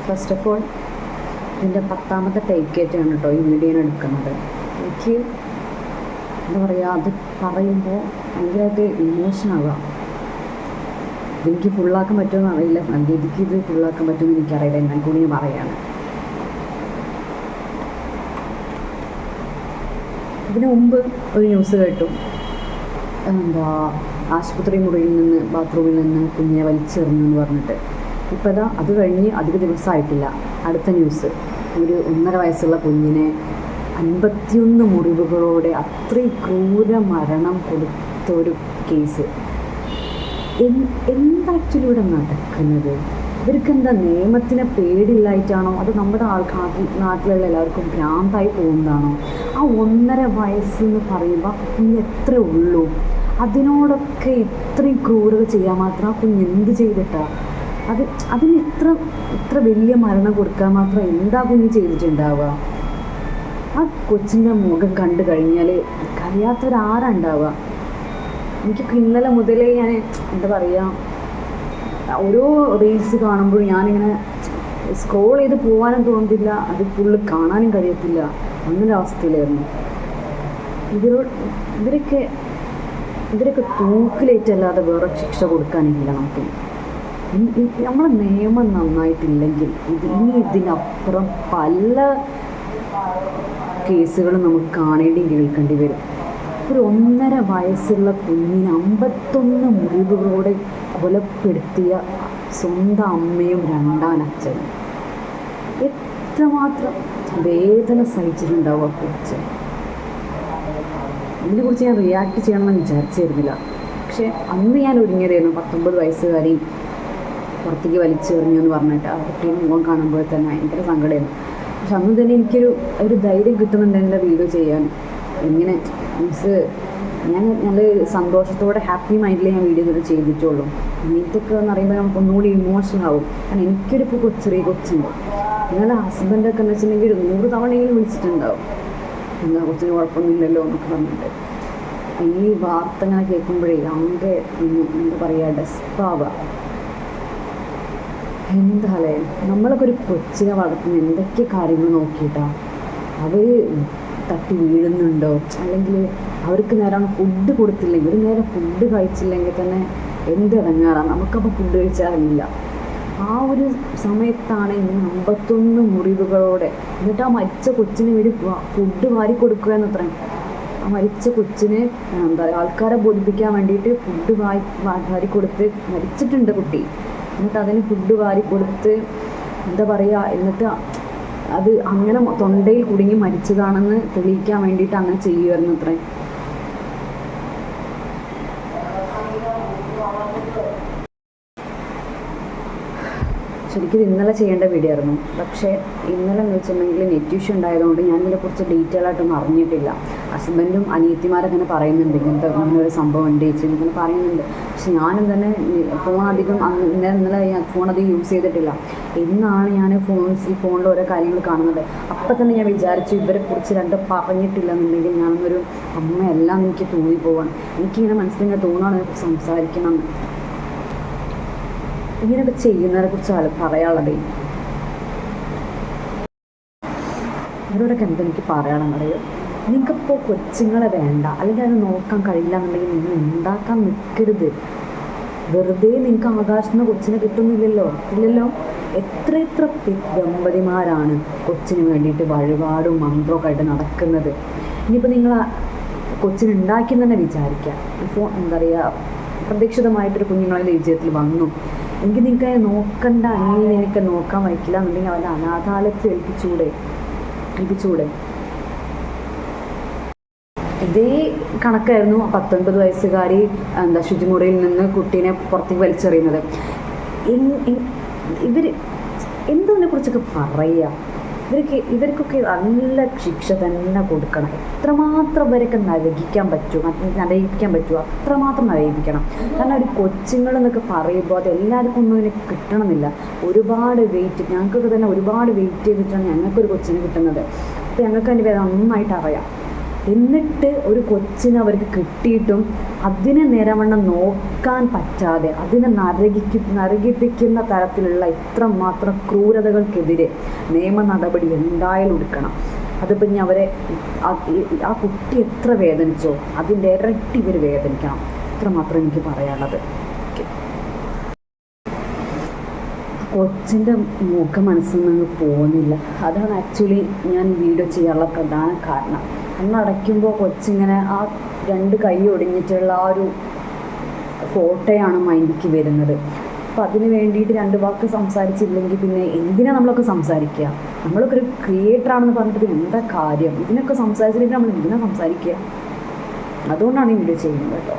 First of all ഇതിൻ്റെ 10ാമത്തെ ടേക്കായിട്ടാണ് കേട്ടോ ഈ വീഡിയോ എടുക്കുന്നത്. എനിക്ക് എന്താ പറയുക, അത് പറയുമ്പോൾ ഭയങ്കരമായിട്ട് ഇമോഷനാകാം. എനിക്ക് ഫുള്ളാക്കാൻ പറ്റുമെന്ന് അറിയില്ല, നല്ല രീതിക്ക് ഇത് ഫുള്ളാക്കാൻ പറ്റുമെന്ന് എനിക്കറിയില്ല, എന്നാൽ കൂടി ഞാൻ പറയുകയാണ്. ഇതിനു മുമ്പ് ഒരു ന്യൂസ് കേട്ടു, ആശുപത്രി മുറിയിൽ നിന്ന് ബാത്റൂമിൽ നിന്ന് കുഞ്ഞിനെ വലിച്ചെറിഞ്ഞു എന്ന് പറഞ്ഞിട്ട്. ഇപ്പോൾ ഇതാ അത് കഴിഞ്ഞ് അധിക ദിവസമായിട്ടില്ല, അടുത്ത ന്യൂസ് ഒരു 1.5 വയസ്സുള്ള കുഞ്ഞിനെ 51 മുറിവുകളോടെ അത്രയും ക്രൂര മരണം കൊടുത്ത ഒരു കേസ്. എന്താ ആക്ച്വലി ഇവിടെ നടക്കുന്നത്? ഇവർക്കെന്താ നിയമത്തിനെ പേടിയില്ലായിട്ടാണോ, അത് നമ്മുടെ നാട്ടിലുള്ള എല്ലാവർക്കും ഭ്രാന്തായി പോകുന്നതാണോ? ആ 1.5 വയസ്സെന്ന് പറയുമ്പോൾ കുഞ്ഞ് എത്ര ഉള്ളൂ, അതിനോടൊക്കെ ഇത്രയും ക്രൂരത ചെയ്യാൻ മാത്രം ആ കുഞ്ഞ് എന്ത് ചെയ്തിട്ടാണ്? അതിന് ഇത്ര വലിയ മരണം കൊടുക്കാൻ മാത്രം എന്താ കുഞ്ഞ് ചെയ്തിട്ടുണ്ടാവുക? ആ കൊച്ചിൻ്റെ മുഖം കണ്ടു കഴിഞ്ഞാൽ കഴിയാത്തവരാരുണ്ടാവുക? എനിക്കൊക്കെ ഇന്നലെ മുതലേ ഞാൻ എന്താ പറയുക, ഓരോ റീൽസ് കാണുമ്പോൾ ഞാനിങ്ങനെ സ്ക്രോൾ ചെയ്ത് പോകാനും തോന്നുന്നില്ല, അത് ഫുള്ള് കാണാനും കഴിയത്തില്ല, അങ്ങനെ അവസ്ഥയിലായിരുന്നു. ഇവരൊക്കെ തൂക്കിലേറ്റല്ലാതെ വേറെ ശിക്ഷ കൊടുക്കാനില്ല നമുക്ക്. നമ്മളെ നിയമം നന്നായിട്ടില്ലെങ്കിൽ ഇതിനപ്പുറം പല കേസുകളും നമുക്ക് കാണേണ്ടിയും കേൾക്കേണ്ടി വരും. ഒരു 1.5 വയസ്സുള്ള കുഞ്ഞിനെ 51 മുറിവുകളോടെ കൊലപ്പെടുത്തിയ സ്വന്തം അമ്മയും 2 അച്ഛനും എത്രമാത്രം വേദന സഹിച്ചിട്ടുണ്ടാവും ആ കൊച്ച്. ഇതിനെക്കുറിച്ച് ഞാൻ റിയാക്ട് ചെയ്യണമെന്ന് വിചാരിച്ചിരുന്നില്ല. പക്ഷേ അന്ന് ഞാൻ ഒരുങ്ങിയതായിരുന്നു. 19 വയസ്സുകാരി പുറത്തേക്ക് വലിച്ചെറിഞ്ഞു എന്ന് പറഞ്ഞിട്ട് ആ കുട്ടീനെ മുഖം കാണുമ്പോൾ തന്നെ ഭയങ്കര സങ്കടമായിരുന്നു. പക്ഷെ അന്ന് തന്നെ എനിക്കൊരു ധൈര്യം കിട്ടുന്നുണ്ടെങ്കിൽ വീഡിയോ ചെയ്യാൻ. എങ്ങനെ മീൻസ് ഞാൻ നല്ല സന്തോഷത്തോടെ ഹാപ്പി മൈൻഡിൽ ഞാൻ വീഡിയോ ഇതൊക്കെ ചെയ്തിട്ടുള്ളൂ. ഇങ്ങനത്തൊക്കെ എന്ന് പറയുമ്പോൾ നമുക്ക് ഒന്നുകൂടി ഇമോഷണൽ ആവും. കാരണം എനിക്കൊരു ചെറിയ കൊച്ചുണ്ട്. നിങ്ങളുടെ ഹസ്ബൻഡൊക്കെ എന്ന് വെച്ചിട്ടുണ്ടെങ്കിൽ 100 തവണയെങ്കിലും വിളിച്ചിട്ടുണ്ടാവും, എന്താ കൊച്ചിന് കുഴപ്പമൊന്നുമില്ലല്ലോ എന്നൊക്കെ പറഞ്ഞിട്ട്. ഈ വാർത്ത ഇങ്ങനെ കേൾക്കുമ്പോഴേ ആകെ എന്താ പറയുക, ഡെസ്പാവുക. എന്താല്ലേ, നമ്മളൊക്കെ ഒരു കൊച്ചിനെ വളർത്തുന്ന എന്തൊക്കെ കാര്യങ്ങൾ നോക്കിയിട്ടാണ്. അവർ തട്ടി വീഴുന്നുണ്ടോ, അല്ലെങ്കിൽ അവർക്ക് നേരം ഫുഡ് കൊടുത്തില്ലെങ്കിൽ, ഒരു നേരം ഫുഡ് കഴിച്ചില്ലെങ്കിൽ തന്നെ എന്തിറങ്ങാറാണ്. നമുക്കപ്പോൾ ഫുഡ് കഴിച്ചാറില്ല. ആ ഒരു സമയത്താണ് ഇങ്ങനെ 51 മുറിവുകളോടെ, എന്നിട്ട് ആ മരിച്ച കൊച്ചിന് വേണ്ടി ഫുഡ് വാരി കൊടുക്കുക എന്നത്രയും. ആ മരിച്ച കൊച്ചിന് എന്താ ആൾക്കാരെ ബോധിപ്പിക്കാൻ വേണ്ടിയിട്ട് ഫുഡ് വാരി കൊടുത്ത്, മരിച്ചിട്ടുണ്ട് കുട്ടി, എന്നിട്ട് അതിന് ഫുഡ് വാരി കൊടുത്ത് എന്താ പറയുക, എന്നിട്ട് അത് അങ്ങനെ തൊണ്ടയിൽ കുടുങ്ങി മരിച്ചതാണെന്ന് തെളിയിക്കാൻ വേണ്ടിയിട്ട് അങ്ങനെ ചെയ്യുമായിരുന്നു അത്രയും. ശരിക്കും ഇന്നലെ ചെയ്യേണ്ട വീഡിയോ ആയിരുന്നു. പക്ഷേ ഇന്നലെ എന്ന് വെച്ചിട്ടുണ്ടെങ്കിൽ നെറ്റ് ഇഷ്യൂ ഉണ്ടായതുകൊണ്ട് ഞാൻ ഇതിനെക്കുറിച്ച് ഡീറ്റെയിൽ ആയിട്ടൊന്നും അറിഞ്ഞിട്ടില്ല. ഹസ്ബൻഡും അനിയത്തിമാരൊക്കെ പറയുന്നുണ്ട്, ഇങ്ങനെ ഒരു സംഭവം ഉണ്ട് ചേച്ചി ഇങ്ങനെ പറയുന്നുണ്ട്. പക്ഷെ ഞാനും തന്നെ ഫോൺ അധികം ഇന്നലെ ഞാൻ ഫോൺ അധികം യൂസ് ചെയ്തിട്ടില്ല. ഇന്നാണ് ഞാൻ ഫോണിൽ ഓരോ കാര്യങ്ങൾ കാണുന്നത്. അപ്പം തന്നെ ഞാൻ വിചാരിച്ചു ഇവരെക്കുറിച്ച് പറഞ്ഞിട്ടില്ല എന്നുണ്ടെങ്കിൽ ഞാനൊന്നൊരു അമ്മയെല്ലാം എനിക്ക് തോന്നിപ്പോവാണ്. എനിക്കിങ്ങനെ മനസ്സിലിങ്ങനെ തോന്നാണ് സംസാരിക്കണം. ഇങ്ങനെയൊക്കെ ചെയ്യുന്നതിനെ കുറിച്ച് പറയാനുള്ളത്. അവരോടൊക്കെ എന്തെനിക്ക് പറയാനുള്ളതറിയോ, നിങ്ങൾക്കിപ്പോൾ കൊച്ചുങ്ങളെ വേണ്ട, അല്ലെങ്കിൽ അത് നോക്കാൻ കഴിയില്ല എന്നുണ്ടെങ്കിൽ നിങ്ങൾ ഉണ്ടാക്കാൻ നിൽക്കരുത്. വെറുതെ നിങ്ങൾക്ക് ആകാശത്ത് നിന്ന് കൊച്ചിനെ ഇല്ലല്ലോ. എത്ര ദമ്പതിമാരാണ് കൊച്ചിന് വേണ്ടിയിട്ട് വഴിപാടും മന്ത്രമൊക്കെ ആയിട്ട് നടക്കുന്നത്. ഇനിയിപ്പോൾ നിങ്ങൾ കൊച്ചിനുണ്ടാക്കി തന്നെ വിചാരിക്കാം, ഇപ്പോൾ എന്താ പറയുക, പ്രതീക്ഷിതമായിട്ടൊരു കുഞ്ഞുങ്ങളെ ജീവിതത്തിൽ വന്നു എങ്കിൽ നിങ്ങൾക്ക് നോക്കണ്ട, അല്ലെങ്കിൽ എനിക്ക് നോക്കാൻ വയ്ക്കില്ല എന്നുണ്ടെങ്കിൽ അവൻ്റെ അനാഥാലയത്തിൽ ഏൽപ്പിച്ചൂടെ. ഇതേ കണക്കായിരുന്നു 19 വയസ്സുകാരി ശുചിമുറിയിൽ നിന്ന് കുട്ടീനെ പുറത്തേക്ക് വലിച്ചെറിയുന്നത്. എന്തതിനെ കുറിച്ചൊക്കെ പറയുക? ഇവർക്കൊക്കെ നല്ല ശിക്ഷ തന്നെ കൊടുക്കണം. എത്രമാത്രം ഇവരൊക്കെ നരകിക്കാൻ പറ്റുമോ അത്രമാത്രം നരകിപ്പിക്കണം. കാരണം ഒരു കൊച്ചുങ്ങളെന്നൊക്കെ പറയുമ്പോൾ അത് എല്ലാവർക്കും ഒന്നും ഇതിന് കിട്ടണമെന്നില്ല. ഒരുപാട് ഞങ്ങൾക്കൊക്കെ തന്നെ ഒരുപാട് വെയിറ്റ് ചെയ്തിട്ടാണ് ഞങ്ങൾക്കൊരു കൊച്ചിനെ കിട്ടുന്നത്. അപ്പോൾ ഞങ്ങൾക്ക് അതിൻ്റെ പേര് നന്നായിട്ട് അറിയാം. എന്നിട്ട് ഒരു കൊച്ചിനെ അവർക്ക് കിട്ടിയിട്ടും അതിനെ നേരവണ്ണം നോക്കാൻ പറ്റാതെ അതിനെ നരകിപ്പിക്കുന്ന തരത്തിലുള്ള ഇത്രമാത്രം ക്രൂരതകൾക്കെതിരെ നിയമ നടപടി എന്തായാലും എടുക്കണം. അതിപ്പോൾ ഇനി അവരെ ആ കുട്ടി എത്ര വേദനിച്ചോ അതിൻ്റെ ഇരട്ടി ഇവർ വേദനിക്കണം. ഇത്രമാത്രം എനിക്ക് പറയാനുള്ളത്. കൊച്ചിൻ്റെ മുഖം മനസ്സിൽ നിന്ന് പോകുന്നില്ല. അതാണ് ആക്ച്വലി ഞാൻ ഈ വീഡിയോ ചെയ്യാനുള്ള പ്രധാന കാരണം. അടയ്ക്കുമ്പോൾ കൊച്ചിങ്ങനെ ആ 2 കൈ ഒടിഞ്ഞിട്ടുള്ള ആ ഒരു ഫോട്ടോയാണ് മൈൻഡിലേക്ക് വരുന്നത്. അപ്പോൾ അതിന് വേണ്ടിയിട്ട് 2 വാക്ക് സംസാരിച്ചില്ലെങ്കിൽ പിന്നെ എന്തിനാ നമ്മളൊക്കെ സംസാരിക്കുക? നമ്മളൊക്കെ ഒരു ക്രിയേറ്ററാണെന്ന് പറഞ്ഞിട്ട് പിന്നെ എന്താ കാര്യം? ഇതിനൊക്കെ സംസാരിച്ചില്ലെങ്കിൽ നമ്മൾ എന്തിനാ സംസാരിക്കുക? അതുകൊണ്ടാണ് ഈ വീഡിയോ ചെയ്യുന്നത് കേട്ടോ.